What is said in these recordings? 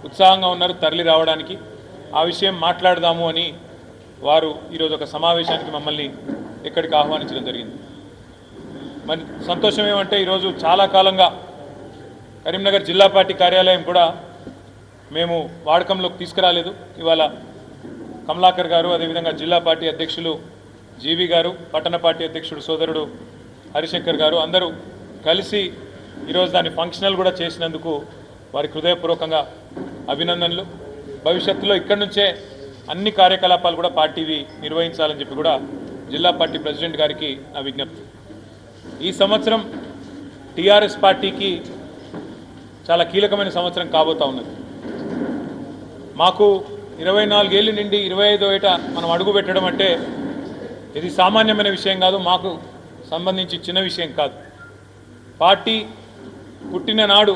ఉత్సాహంగా ఉన్నారు తరలి రావడానికి. ఆ విషయం మాట్లాడదాము అని వారు ఈరోజు ఒక సమావేశానికి మమ్మల్ని ఇక్కడికి ఆహ్వానించడం జరిగింది. మరి సంతోషం ఏమంటే ఈరోజు చాలా కాలంగా కరీంనగర్ జిల్లా పార్టీ కార్యాలయం కూడా మేము వాడకంలోకి తీసుకురాలేదు. ఇవాళ కమలాకర్ గారు, అదేవిధంగా జిల్లా పార్టీ అధ్యక్షులు జీవి గారు, పట్టణ పార్టీ అధ్యక్షుడు సోదరుడు హరిశంకర్ గారు అందరూ కలిసి ఈరోజు దాన్ని ఫంక్షనల్ కూడా చేసినందుకు వారికి హృదయపూర్వకంగా అభినందనలు. భవిష్యత్తులో ఇక్కడి నుంచే అన్ని కార్యకలాపాలు కూడా పార్టీవి నిర్వహించాలని చెప్పి కూడా జిల్లా పార్టీ ప్రెసిడెంట్ గారికి నా విజ్ఞప్తి. ఈ సంవత్సరం టీఆర్ఎస్ పార్టీకి చాలా కీలకమైన సంవత్సరం కాబోతా ఉన్నది. మాకు 24 ఏళ్ళు నిండి 25వ ఏట మనం అడుగు పెట్టడం అంటే ఇది సామాన్యమైన విషయం కాదు, మాకు సంబంధించి చిన్న విషయం కాదు. పార్టీ పుట్టిన నాడు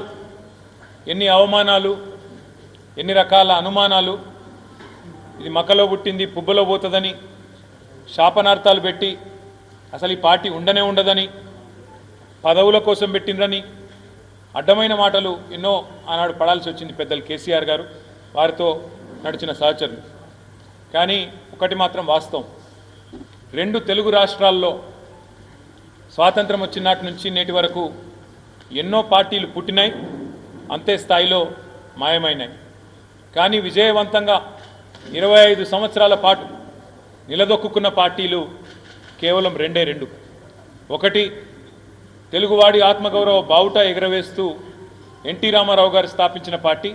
ఎన్ని అవమానాలు, ఎన్ని రకాల అనుమానాలు, ఇది మక్కలో పుట్టింది పుబ్బలో పోతుందని శాపనార్థాలు పెట్టి అసలు ఈ పార్టీ ఉండనే ఉండదని, పదవుల కోసం పెట్టిందని అడ్డమైన మాటలు ఎన్నో ఆనాడు పడాల్సి వచ్చింది పెద్దలు కేసీఆర్ గారు, వారితో నడిచిన సహచరులు. కానీ ఒకటి మాత్రం వాస్తవం, 2 తెలుగు రాష్ట్రాల్లో స్వాతంత్రం వచ్చినాటి నుంచి నేటి వరకు ఎన్నో పార్టీలు పుట్టినాయి, అంతే స్థాయిలో మాయమైనాయి. కానీ విజయవంతంగా 25 సంవత్సరాల పాటు నిలదొక్కున్న పార్టీలు కేవలం 2. ఒకటి, తెలుగువాడి ఆత్మగౌరవ బావుట ఎగరవేస్తూ ఎన్టీ రామారావు గారు స్థాపించిన పార్టీ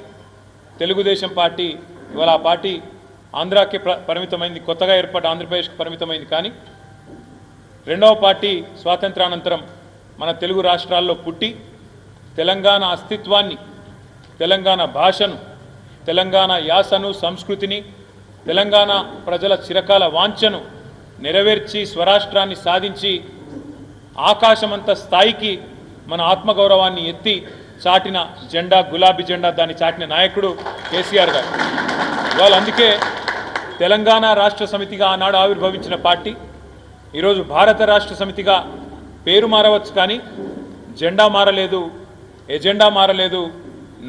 తెలుగుదేశం పార్టీ. ఇవాళ ఆ పార్టీ ఆంధ్రాకి పరిమితమైంది, కొత్తగా ఏర్పడ్డ ఆంధ్రప్రదేశ్కి పరిమితమైంది. కానీ రెండవ పార్టీ స్వాతంత్రానంతరం మన తెలుగు రాష్ట్రాల్లో పుట్టి తెలంగాణ అస్తిత్వాన్ని, తెలంగాణ భాషను, తెలంగాణ యాసను, సంస్కృతిని, తెలంగాణ ప్రజల చిరకాల వాంఛను నెరవేర్చి స్వరాష్ట్రాన్ని సాధించి ఆకాశమంత స్థాయికి మన ఆత్మగౌరవాన్ని ఎత్తి చాటిన జెండా, గులాబీ జెండా, దాన్ని చాటిన నాయకుడు కేసీఆర్ గారు. ఇవాళ అందుకే తెలంగాణ రాష్ట్ర సమితిగా ఆనాడు ఆవిర్భవించిన పార్టీ ఈరోజు భారత రాష్ట్ర సమితిగా పేరు మారవచ్చు, కానీ జెండా మారలేదు, ఎజెండా మారలేదు,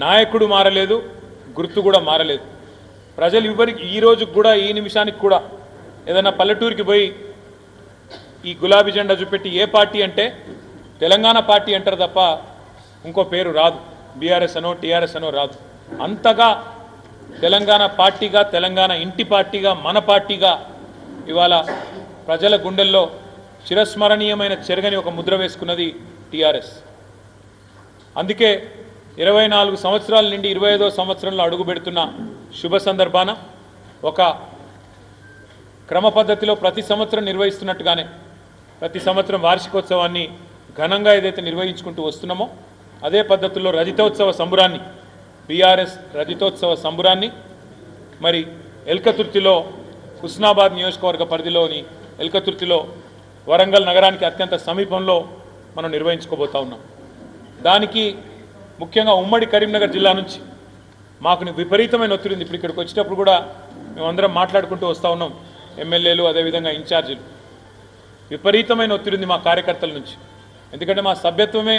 నాయకుడు మారలేదు, గుర్తు కూడా మారలేదు. ప్రజలు ఎవరికి ఈ రోజుకి కూడా, ఈ నిమిషానికి కూడా ఏదైనా పల్లెటూరికి పోయి ఈ గులాబీ జెండా చూపెట్టి ఏ పార్టీ అంటే తెలంగాణ పార్టీ అంటారు తప్ప ఇంకో పేరు రాదు, బీఆర్ఎస్ అనో టీఆర్ఎస్ అనో రాదు. అంతగా తెలంగాణ పార్టీగా, తెలంగాణ ఇంటి పార్టీగా, మన పార్టీగా ఇవాళ ప్రజల గుండెల్లో చిరస్మరణీయమైన చెరగని ఒక ముద్ర వేసుకున్నది టీఆర్ఎస్. అందుకే 24 సంవత్సరాల నుండి 25వ సంవత్సరంలో అడుగుపెడుతున్న శుభ సందర్భాన ఒక క్రమ పద్ధతిలో ప్రతి సంవత్సరం నిర్వహిస్తున్నట్టుగానే ప్రతి సంవత్సరం వార్షికోత్సవాన్ని ఘనంగా ఏదైతే నిర్వహించుకుంటూ వస్తున్నామో అదే పద్ధతుల్లో రజతోత్సవ సంబురాన్ని, బీఆర్ఎస్ రజతోత్సవ సంబురాన్ని మరి ఎల్కతుర్తిలో, హుస్నాబాద్ నియోజకవర్గ పరిధిలోని ఎల్కతుర్తిలో, వరంగల్ నగరానికి అత్యంత సమీపంలో మనం నిర్వహించుకోబోతా ఉన్నాం. దానికి ముఖ్యంగా ఉమ్మడి కరీంనగర్ జిల్లా నుంచి మాకు విపరీతమైన ఒత్తిడి ఉంది. ఇప్పుడు ఇక్కడికి వచ్చేటప్పుడు కూడా మేమందరం మాట్లాడుకుంటూ వస్తూ ఉన్నాం, ఎమ్మెల్యేలు అదేవిధంగా ఇన్ఛార్జీలు. విపరీతమైన ఒత్తిడి ఉంది మా కార్యకర్తల నుంచి. ఎందుకంటే మా సభ్యత్వమే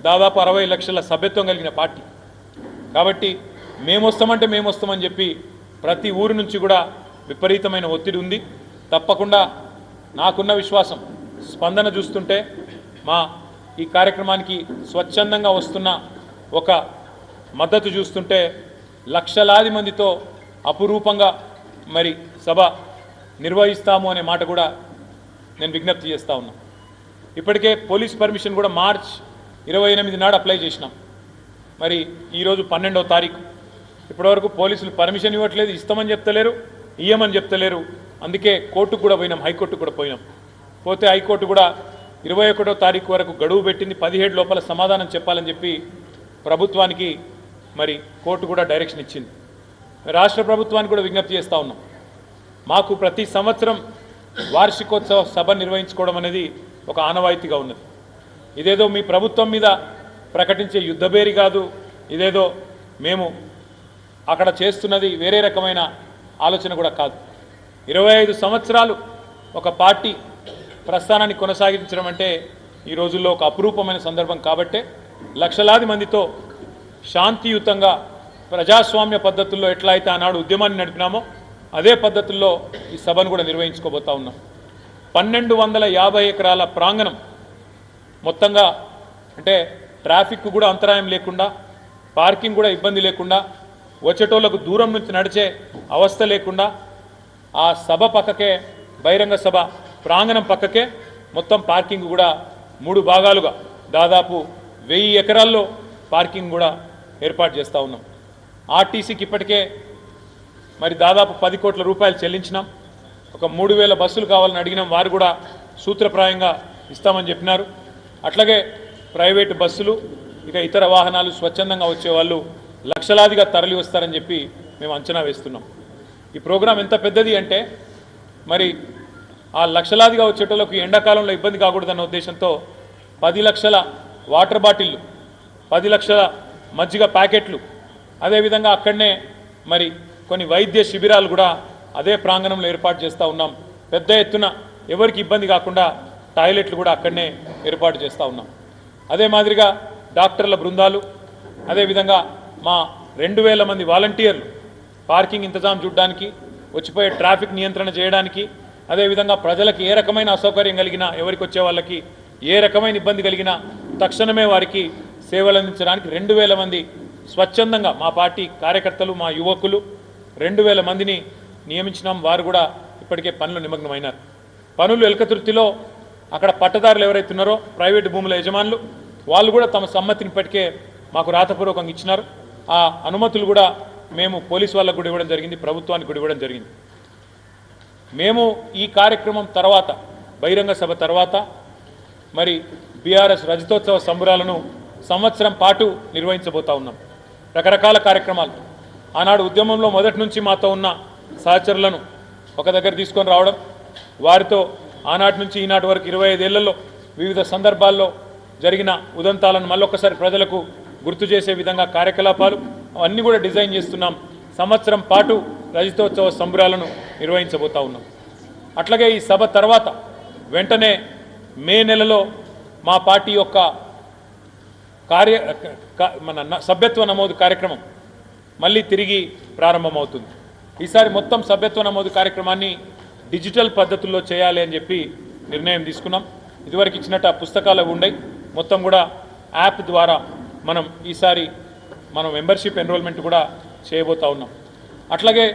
దాదాపు 60 లక్షల సభ్యత్వం కలిగిన పార్టీ. కాబట్టి మేము వస్తామని చెప్పి ప్రతి ఊరు నుంచి కూడా విపరీతమైన ఒత్తిడి ఉంది. తప్పకుండా నాకున్న విశ్వాసం, స్పందన చూస్తుంటే, మా ఈ కార్యక్రమానికి స్వచ్ఛందంగా వస్తున్న ఒక మద్దతు చూస్తుంటే లక్షలాది మందితో అపురూపంగా మరి సభ నిర్వహిస్తాము అనే మాట కూడా నేను విజ్ఞప్తి చేస్తూ ఉన్నా. ఇప్పటికే పోలీస్ పర్మిషన్ కూడా మార్చ్ 28 నాడు అప్లై చేసినాం. మరి ఈరోజు 12వ తారీఖు, ఇప్పటివరకు పోలీసులు పర్మిషన్ ఇవ్వట్లేదు, ఇస్తామని చెప్తలేరు, ఇయ్యమని చెప్తలేరు. అందుకే కోర్టుకు కూడా పోయినాం, హైకోర్టుకు కూడా పోయినాం. పోతే హైకోర్టు కూడా 21వ తారీఖు వరకు గడువు పెట్టింది, 17 లోపల సమాధానం చెప్పాలని చెప్పి ప్రభుత్వానికి మరి కోర్టు కూడా డైరెక్షన్ ఇచ్చింది. రాష్ట్ర ప్రభుత్వానికి కూడా విజ్ఞప్తి చేస్తూ ఉన్నాం, మాకు ప్రతి సంవత్సరం వార్షికోత్సవ సభ నిర్వహించుకోవడం అనేది ఒక ఆనవాయితీగా ఉన్నది. ఇదేదో మీ ప్రభుత్వం మీద ప్రకటించే యుద్ధబేరి కాదు, ఇదేదో మేము అక్కడ చేస్తున్నది వేరే రకమైన ఆలోచన కూడా కాదు. 25 సంవత్సరాలు ఒక పార్టీ ప్రస్థానాన్ని కొనసాగించడం అంటే ఈ రోజుల్లో ఒక అపురూపమైన సందర్భం. కాబట్టే లక్షలాది మందితో శాంతియుతంగా ప్రజాస్వామ్య పద్ధతుల్లో ఎట్లా అయితే ఆనాడు ఉద్యమాన్ని నడిపినామో అదే పద్ధతుల్లో ఈ సభను కూడా నిర్వహించుకోబోతా ఉన్నాం. 1250 ఎకరాల ప్రాంగణం మొత్తంగా, అంటే ట్రాఫిక్ కూడా అంతరాయం లేకుండా, పార్కింగ్ కూడా ఇబ్బంది లేకుండా, వచ్చేటోళ్లకు దూరం నుంచి నడిచే అవస్థ లేకుండా ఆ సభ పక్కకే, బహిరంగ సభ ప్రాంగణం పక్కకే మొత్తం పార్కింగ్ కూడా 3 భాగాలుగా దాదాపు 1000 ఎకరాల్లో పార్కింగ్ కూడా ఏర్పాటు చేస్తూ ఉన్నాం. ఆర్టీసీకి ఇప్పటికే మరి దాదాపు 10 కోట్ల రూపాయలు చెల్లించినాం. ఒక 3000 బస్సులు కావాలని అడిగినాం, వారు కూడా సూత్రప్రాయంగా ఇస్తామని చెప్పినారు. అట్లాగే ప్రైవేటు బస్సులు, ఇక ఇతర వాహనాలు స్వచ్ఛందంగా వచ్చేవాళ్ళు లక్షలాదిగా తరలి వస్తారని చెప్పి మేము అంచనా వేస్తున్నాం. ఈ ప్రోగ్రాం ఎంత పెద్దది అంటే మరి ఆ లక్షలాదిగా వచ్చేటోళ్ళకు ఎండాకాలంలో ఇబ్బంది కాకూడదన్న ఉద్దేశంతో 10 లక్షల వాటర్ బాటిళ్ళు, 10 లక్షల మజ్జిగ ప్యాకెట్లు, అదేవిధంగా అక్కడనే మరి కొన్ని వైద్య శిబిరాలు కూడా అదే ప్రాంగణంలో ఏర్పాటు చేస్తూ ఉన్నాం. పెద్ద ఎత్తున ఎవరికి ఇబ్బంది కాకుండా టాయిలెట్లు కూడా అక్కడనే ఏర్పాటు చేస్తూ ఉన్నాం. అదే మాదిరిగా డాక్టర్ల బృందాలు, అదేవిధంగా మా 2000 మంది వాలంటీర్లు పార్కింగ్ ఇంతజాం చూడడానికి, వచ్చిపోయే ట్రాఫిక్ నియంత్రణ చేయడానికి, అదేవిధంగా ప్రజలకు ఏ రకమైన అసౌకర్యం కలిగినా, ఎవరికి వచ్చే వాళ్ళకి ఏ రకమైన ఇబ్బంది కలిగినా తక్షణమే వారికి సేవలు అందించడానికి 2000 మంది స్వచ్ఛందంగా మా పార్టీ కార్యకర్తలు, మా యువకులు 2000 మందిని నియమించినాం. వారు కూడా ఇప్పటికే పనులు నిమగ్నమైనారు. పనులు ఎలకతుర్తిలో అక్కడ పట్టదారులు ఎవరైతే ఉన్నారో ప్రైవేటు భూముల యజమానులు, వాళ్ళు కూడా తమ సమ్మతిని ఇప్పటికే మాకు రాతపూర్వకంగా ఇచ్చినారు. ఆ అనుమతులు కూడా మేము పోలీసు వాళ్ళకు కూడా ఇవ్వడం జరిగింది, ప్రభుత్వానికి కూడా ఇవ్వడం జరిగింది. మేము ఈ కార్యక్రమం తర్వాత, బహిరంగ సభ తర్వాత మరి బీఆర్ఎస్ రజతోత్సవ సంబరాలను సంవత్సరం పాటు నిర్వహించబోతా ఉన్నాం. రకరకాల కార్యక్రమాలు, ఆనాడు ఉద్యమంలో మొదటి నుంచి మాతో ఉన్న సహచరులను ఒక దగ్గర తీసుకొని రావడం, వారితో ఆనాటి నుంచి ఈనాటి వరకు 25 ఏళ్లలో వివిధ సందర్భాల్లో జరిగిన ఉదంతాలను మళ్ళొక్కసారి ప్రజలకు గుర్తు చేసే విధంగా కార్యకలాపాలు అవన్నీ కూడా డిజైన్ చేస్తున్నాం. సంవత్సరం పాటు రజతోత్సవ సంబరాలను నిర్వహించబోతా ఉన్నాం. అట్లాగే ఈ సభ తర్వాత వెంటనే మే నెలలో మా పార్టీ యొక్క మన సభ్యత్వ నమోదు కార్యక్రమం మళ్ళీ తిరిగి ప్రారంభమవుతుంది. ఈసారి మొత్తం సభ్యత్వ నమోదు కార్యక్రమాన్ని డిజిటల్ పద్ధతుల్లో చేయాలి అని చెప్పి నిర్ణయం తీసుకున్నాం. ఇదివరకు ఇచ్చినట్టు ఆ పుస్తకాలు ఉండయి, మొత్తం కూడా యాప్ ద్వారా ఈసారి మనం మెంబర్షిప్ ఎన్రోల్మెంట్ కూడా చేయబోతా ఉన్నాం. అట్లాగే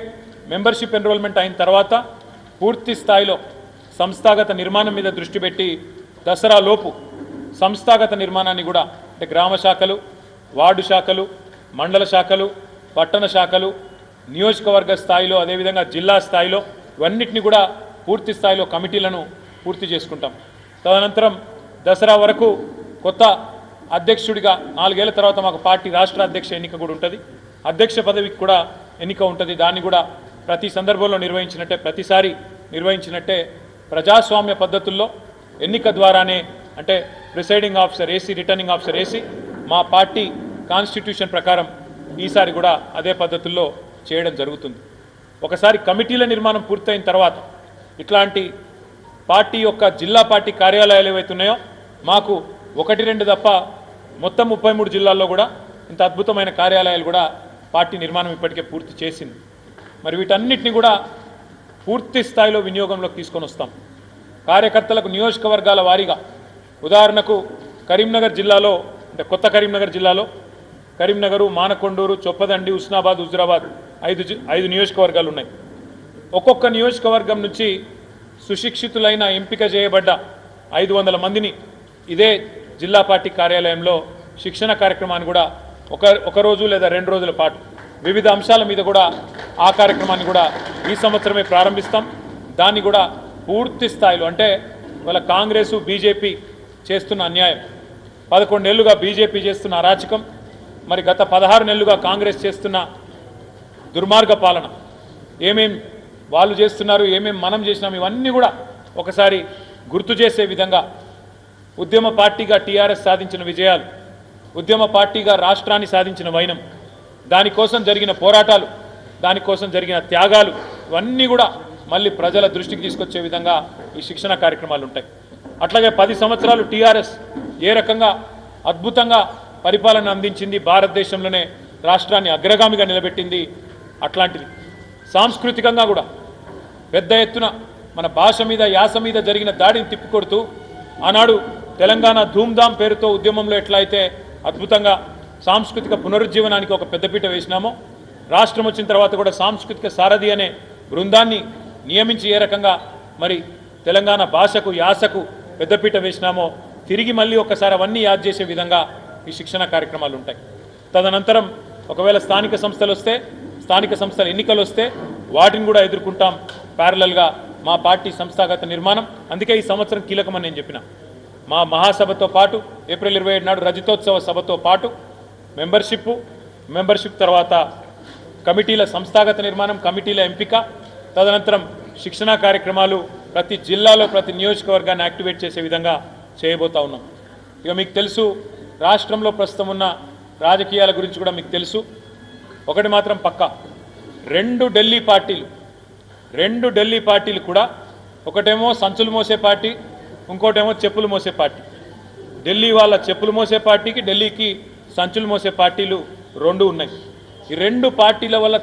మెంబర్షిప్ ఎన్రోల్మెంట్ అయిన తర్వాత పూర్తి స్థాయిలో సంస్థాగత నిర్మాణం మీద దృష్టి పెట్టి దసరా లోపు సంస్థాగత నిర్మాణాన్ని కూడా, అంటే గ్రామ శాఖలు, వార్డు శాఖలు, మండల శాఖలు, పట్టణ శాఖలు, నియోజకవర్గ స్థాయిలో, అదేవిధంగా జిల్లా స్థాయిలో ఇవన్నిటిని కూడా పూర్తి స్థాయిలో కమిటీలను పూర్తి చేసుకుంటాం. తదనంతరం దసరా వరకు కొత్త అధ్యక్షుడిగా 4 ఏళ్ల తర్వాత మాకు పార్టీ రాష్ట్ర అధ్యక్ష ఎన్నిక కూడా ఉంటుంది, అధ్యక్ష పదవికి కూడా ఎన్నిక ఉంటుంది. దాన్ని కూడా ప్రతి సందర్భంలో నిర్వహించినట్టే, ప్రతిసారి నిర్వహించినట్టే ప్రజాస్వామ్య పద్ధతుల్లో ఎన్నిక ద్వారానే, అంటే presiding officer AC, returning officer AC, మా పార్టీ కాన్స్టిట్యూషన్ ప్రకారం ఈసారి కూడా అదే పద్ధతుల్లో చేయడం జరుగుతుంది. ఒకసారి కమిటీల నిర్మాణం పూర్తయిన తర్వాత ఇట్లాంటి పార్టీ యొక్క జిల్లా పార్టీ కార్యాలయాలు ఏవైతే ఉన్నాయో మాకు 1-2 తప్ప మొత్తం 33 జిల్లాల్లో కూడా ఇంత అద్భుతమైన కార్యాలయాలు కూడా పార్టీ నిర్మాణం ఇప్పటికే పూర్తి చేసింది. మరి వీటన్నిటిని కూడా పూర్తి స్థాయిలో వినియోగంలోకి తీసుకొని వస్తాం. కార్యకర్తలకు నియోజకవర్గాల వారీగా, ఉదాహరణకు కరీంనగర్ జిల్లాలో, అంటే కొత్త కరీంనగర్ జిల్లాలో కరీంనగరు, మానకొండూరు, చొప్పదండి, హుస్నాబాద్, హుజురాబాద్ 5 నియోజకవర్గాలు ఉన్నాయి. ఒక్కొక్క నియోజకవర్గం నుంచి సుశిక్షితులైన ఎంపిక చేయబడ్డ 500 మందిని ఇదే జిల్లా పార్టీ కార్యాలయంలో శిక్షణ కార్యక్రమాన్ని కూడా ఒక రోజు లేదా 2 రోజుల పాటు వివిధ అంశాల మీద కూడా ఆ కార్యక్రమాన్ని కూడా ఈ సంవత్సరమే ప్రారంభిస్తాం. దాన్ని కూడా పూర్తి స్థాయిలో, అంటే వాళ్ళ కాంగ్రెసు బీజేపీ చేస్తున్న అన్యాయం, 11 ఏళ్లుగా బీజేపీ చేస్తున్న అరాచకం, మరి గత 16 నెలలుగా కాంగ్రెస్ చేస్తున్న దుర్మార్గ పాలన, ఏమేం వాళ్ళు చేస్తున్నారు, ఏమేం మనం చేసినాం, ఇవన్నీ కూడా ఒకసారి గుర్తు చేసే విధంగా ఉద్యమ పార్టీగా టీఆర్ఎస్ సాధించిన విజయాలు, ఉద్యమ పార్టీగా రాష్ట్రాన్ని సాధించిన వైనం, దానికోసం జరిగిన పోరాటాలు, దానికోసం జరిగిన త్యాగాలు, ఇవన్నీ కూడా మళ్ళీ ప్రజల దృష్టికి తీసుకొచ్చే విధంగా ఈ శిక్షణ కార్యక్రమాలు ఉంటాయి. అట్లాగే 10 సంవత్సరాలు టీఆర్ఎస్ ఏ రకంగా అద్భుతంగా పరిపాలన అందించింది, భారతదేశంలోనే రాష్ట్రాన్ని అగ్రగామిగా నిలబెట్టింది అట్లాంటిది. సాంస్కృతికంగా కూడా పెద్ద ఎత్తున మన భాష మీద యాస మీద జరిగిన దాడిని తిప్పికొడుతూ ఆనాడు తెలంగాణ ధూమ్ధామ్ పేరుతో ఉద్యమంలో ఎట్లా అయితే అద్భుతంగా సాంస్కృతిక పునరుజ్జీవనానికి ఒక పెద్దపీట వేసినామో, రాష్ట్రం వచ్చిన తర్వాత కూడా సాంస్కృతిక సారథి అనే బృందాన్ని నియమించి ఏ రకంగా మరి తెలంగాణ భాషకు యాసకు పెద్దపీట వేసినామో, తిరిగి మళ్ళీ ఒకసారి అవన్నీ యాద్ చేసే విధంగా ఈ శిక్షణ కార్యక్రమాలు ఉంటాయి. తదనంతరం ఒకవేళ స్థానిక సంస్థలు వస్తే, స్థానిక సంస్థల ఎన్నికలు వస్తే వాటిని కూడా ఎదుర్కొంటాం ప్యారలల్గా మా పార్టీ సంస్థాగత నిర్మాణం. అందుకే ఈ సంవత్సరం కీలకమని నేను చెప్పిన. మా మహాసభతో పాటు ఏప్రిల్ 27 నాడు రజతోత్సవ సభతో పాటు మెంబర్షిప్ తర్వాత కమిటీల సంస్థాగత నిర్మాణం, కమిటీల ఎంపిక, తదనంతరం శిక్షణా కార్యక్రమాలు ప్రతి జిల్లాలో ప్రతి నియోజకవర్గాన్ని యాక్టివేట్ చేసే విధంగా చేయబోతా ఉన్నాం. ఇక మీకు తెలుసు, రాష్ట్రంలో ప్రస్తుతం ఉన్న రాజకీయాల గురించి కూడా మీకు తెలుసు. ఒకటి మాత్రం పక్కా, రెండు ఢిల్లీ పార్టీలు కూడా, ఒకటేమో సంచులు మోసే పార్టీ, ఇంకోటేమో చెప్పులు మోసే పార్టీ. ఢిల్లీ వాళ్ళ చెప్పులు మోసే పార్టీకి, ఢిల్లీకి సంచులు మోసే పార్టీలు రెండు ఉన్నాయి. ఈ రెండు పార్టీల వల్ల